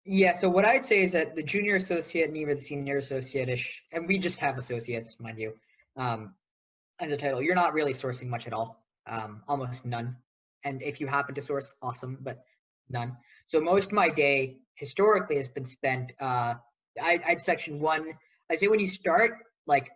Yeah, so what I'd say is that the junior associate and even the senior associate-ish, and we just have associates, mind you, um, as a title, you're not really sourcing much at all, almost none. And if you happen to source, awesome, but none. So most of my day historically has been spent, I'd section one. I'd say when you start, like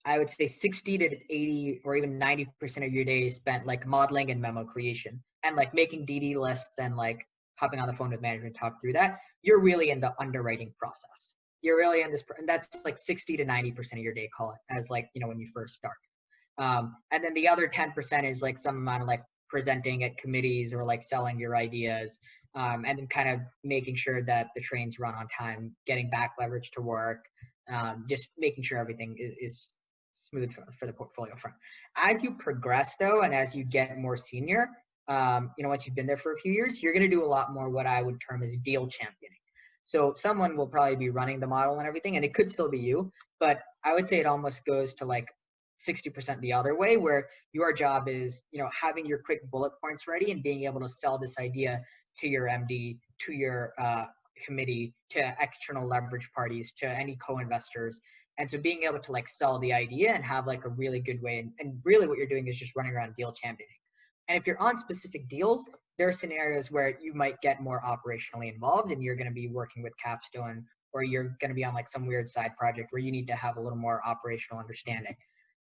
I would say 60 to 80 or even 90% of your day is spent like modeling and memo creation and like making DD lists and like hopping on the phone with management, talk through that. You're really in the underwriting process. You're really in this, and that's like 60 to 90% of your day, call it, as like, when you first start. And then the other 10% is like some amount of like presenting at committees or like selling your ideas, and then kind of making sure that the trains run on time, getting back leverage to work, just making sure everything is smooth for the portfolio front. As you progress though, and as you get more senior, once you've been there for a few years, you're going to do a lot more what I would term as deal championing. So someone will probably be running the model and everything, and it could still be you, but I would say it almost goes to like 60% the other way, where your job is, having your quick bullet points ready and being able to sell this idea to your MD, to your committee, to external leverage parties, to any co-investors. And so being able to like sell the idea and have like a really good way, and really what you're doing is just running around deal championing. And if you're on specific deals, there are scenarios where you might get more operationally involved and you're going to be working with Capstone, or you're going to be on like some weird side project where you need to have a little more operational understanding.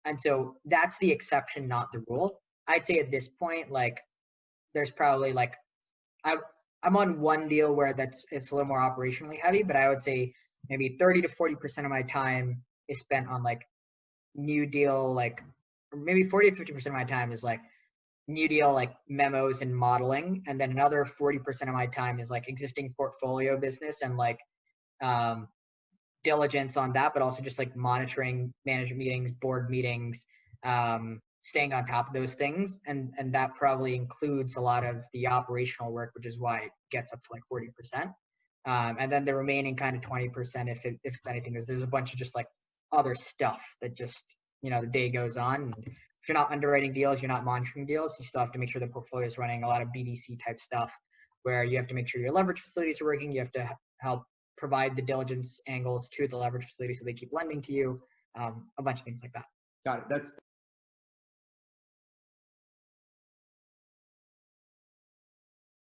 And so that's the exception, not the rule. I'd say at this point, like there's probably like, I'm on one deal where it's a little more operationally heavy, but I would say maybe 30 to 40% of my time is spent on like new deal, like, or maybe 40 to 50% of my time is like new deal, like memos and modeling. And then another 40% of my time is like existing portfolio business and like diligence on that, but also just like monitoring management meetings, board meetings, staying on top of those things. And that probably includes a lot of the operational work, which is why it gets up to like 40%. And then the remaining kind of 20%, if it's anything, is there's a bunch of just like other stuff that just, the day goes on. And if you're not underwriting deals, you're not monitoring deals, you still have to make sure the portfolio is running. A lot of BDC type stuff where you have to make sure your leverage facilities are working. You have to help provide the diligence angles to the leverage facility so they keep lending to you, a bunch of things like that. Got it. That's